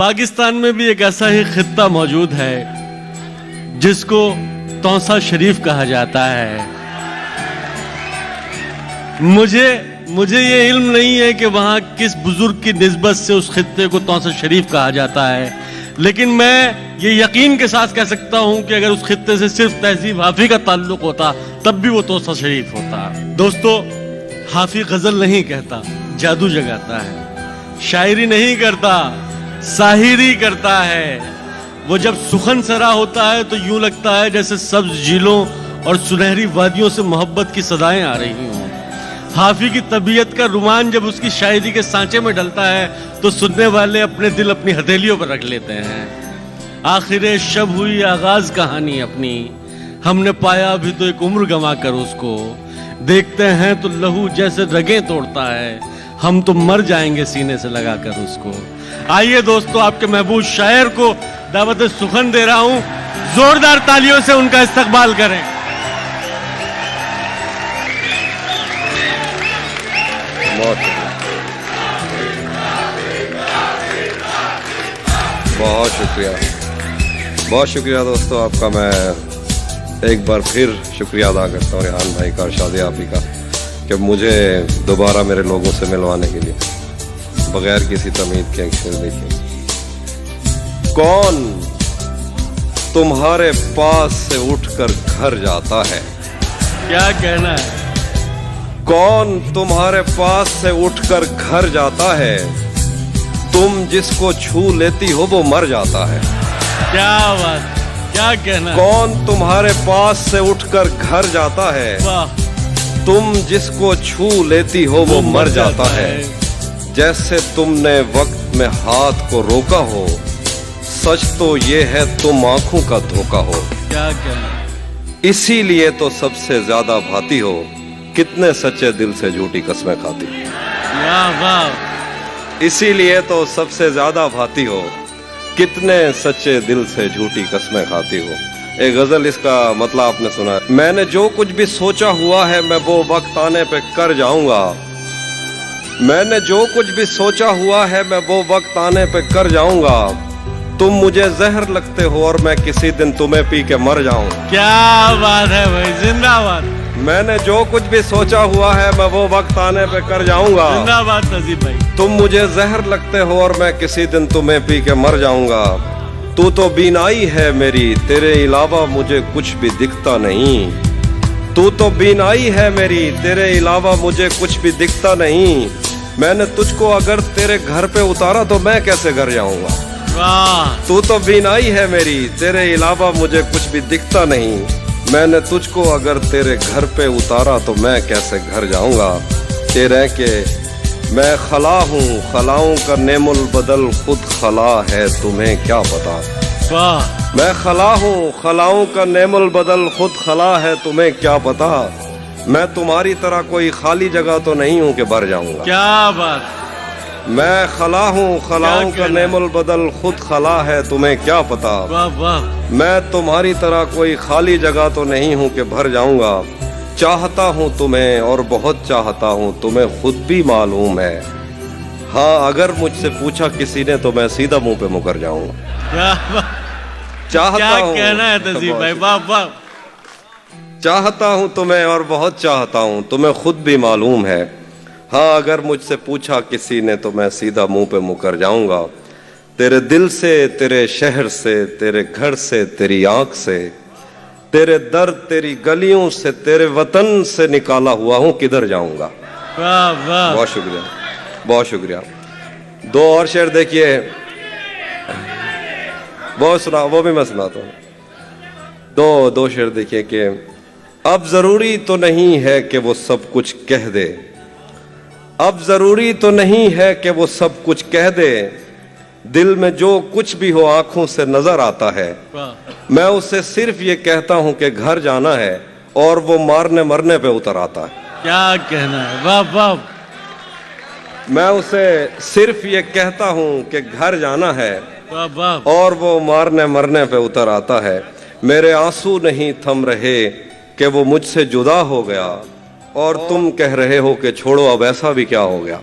پاکستان میں بھی ایک ایسا ہی خطہ موجود ہے جس کو توسا شریف کہا جاتا ہے. مجھے یہ علم نہیں ہے کہ وہاں کس بزرگ کی نسبت سے اس خطے کو توسا شریف کہا جاتا ہے، لیکن میں یہ یقین کے ساتھ کہہ سکتا ہوں کہ اگر اس خطے سے صرف تہذیب حافظ کا تعلق ہوتا تب بھی وہ توسا شریف ہوتا. دوستو، حافظ غزل نہیں کہتا، جادو جگاتا ہے. شاعری نہیں کرتا، ساحری کرتا ہے. وہ جب سخن سرا ہوتا ہے تو یوں لگتا ہے جیسے سبز جھیلوں اور سنہری وادیوں سے محبت کی صدائیں آ رہی ہوں. حافظ کی طبیعت کا رومان جب اس کی شاعری کے سانچے میں ڈلتا ہے تو سننے والے اپنے دل اپنی ہتھیلیوں پر رکھ لیتے ہیں. آخر شب ہوئی آغاز کہانی اپنی، ہم نے پایا بھی تو ایک عمر گنوا کر اس کو. دیکھتے ہیں تو لہو جیسے رگیں توڑتا ہے، ہم تو مر جائیں گے سینے سے لگا کر اس کو. آئیے دوستو، آپ کے محبوب شاعر کو دعوت سخن دے رہا ہوں، زوردار تالیوں سے ان کا استقبال کریں. بہت شکریہ دوستو آپ کا. میں ایک بار پھر شکریہ ادا کرتا ہوں ریحان بھائی کا اور شادی آپی کا کہ مجھے دوبارہ میرے لوگوں سے ملوانے کے لیے بغیر کسی تمہید کے ایک شعر دیکھیں. کون تمہارے پاس سے اٹھ کر گھر جاتا ہے؟ کیا کہنا ہے؟ کون تمہارے پاس سے اٹھ کر گھر جاتا ہے؟ تم جس کو چھو لیتی ہو وہ مر جاتا ہے. کیا بات، کیا کہنا ہے؟ کون تمہارے پاس سے اٹھ کر گھر جاتا ہے؟ واہ، تم جس کو چھو لیتی ہو وہ مر جاتا ہے. جیسے تم نے وقت میں ہاتھ کو روکا ہو، سچ تو یہ ہے تم آنکھوں کا دھوکا ہو. کیا کہنا؟ اسی لیے تو سب سے زیادہ بھاتی ہو، کتنے سچے دل سے جھوٹی قسمیں کھاتی. واہ واہ، اسی لیے تو سب سے زیادہ بھاتی ہو، کتنے سچے دل سے جھوٹی قسمیں کھاتی ہو. ایک غزل، اس کا مطلب آپ نے سنا ہے. میں نے جو کچھ بھی سوچا ہوا ہے میں وہ وقت آنے پہ کر جاؤں گا. میں نے جو کچھ بھی سوچا ہوا ہے میں وہ وقت آنے پہ کر جاؤں گا. تم مجھے زہر لگتے ہو اور میں کسی دن تمہیں پی کے مر جاؤں. کیا بات ہے بھائی، زندہ باد. میں نے جو کچھ بھی سوچا ہوا ہے میں وہ وقت آنے پہ کر جاؤں گا. زندہ باد نذیر بھائی. تم مجھے زہر لگتے ہو اور میں کسی دن تمہیں پی کے مر جاؤں گا. تو بینائی ہے میری، تیرے علاوہ مجھے کچھ بھی دکھتا نہیں. تو بینائی ہے میری، تیرے علاوہ مجھے کچھ بھی دکھتا نہیں. میں نے تجھ کو اگر تیرے گھر پہ اتارا تو میں کیسے گھر جاؤں گا. واہ، تو بینائی ہے میری، تیرے علاوہ مجھے کچھ بھی دکھتا نہیں. میں نے تجھ کو اگر تیرے گھر پہ اتارا تو میں کیسے گھر جاؤں گا. یہ رہ کہ میں خلا ہوں، خلاؤں کا نعم البدل خود خلا ہے تمہیں کیا پتا. واہ، میں خلا ہوں، خلاؤں کا نعم البدل خود خلا ہے تمہیں کیا پتا. میں تمہاری طرح کوئی خالی جگہ تو نہیں ہوں کہ بھر جاؤں گا. کیا بات. میں خلا ہوں، خلاؤں کا نعم البدل خود خلا ہے تمہیں کیا پتا. واہ واہ، میں تمہاری طرح کوئی خالی جگہ تو نہیں ہوں کہ بھر جاؤں گا. چاہتا ہوں تمہیں اور بہت چاہتا ہوں، تمہیں خود بھی معلوم ہے. ہاں اگر مجھ سے پوچھا کسی نے تو میں سیدھا منہ پہ مکر جاؤں گا. کیا چاہتا ہوں، کہنا ہے نذیر بھائی. واہ واہ. چاہتا ہوں تمہیں اور بہت چاہتا ہوں، تمہیں خود بھی معلوم ہے. ہاں اگر مجھ سے پوچھا کسی نے تو میں سیدھا منہ پہ مکر جاؤں گا. تیرے دل سے، تیرے شہر سے، تیرے گھر سے، تیری آنکھ سے، تیرے درد، تیری گلیوں سے، تیرے وطن سے نکالا ہوا ہوں، کدھر جاؤں گا. واہ واہ، بہت شکریہ، بہت شکریہ. دو اور شعر دیکھیے، بہت سنا، وہ بھی میں سناتا ہوں. دو شعر دیکھیے کہ اب ضروری تو نہیں ہے کہ وہ سب کچھ کہہ دے. اب ضروری تو نہیں ہے کہ وہ سب کچھ کہہ دے. دل میں جو کچھ بھی ہو آنکھوں سے نظر آتا ہے. میں اسے صرف یہ کہتا ہوں کہ گھر جانا ہے اور وہ مارنے مرنے پہ اتر آتا ہے. کیا کہنا ہے. واہ واہ. میں اسے صرف یہ کہتا ہوں کہ گھر جانا ہے واہ واہ. اور وہ مارنے مرنے پہ اتر آتا ہے. میرے آنسو نہیں تھم رہے کہ وہ مجھ سے جدا ہو گیا اور تم کہہ رہے ہو کہ چھوڑو اب ایسا بھی کیا ہو گیا.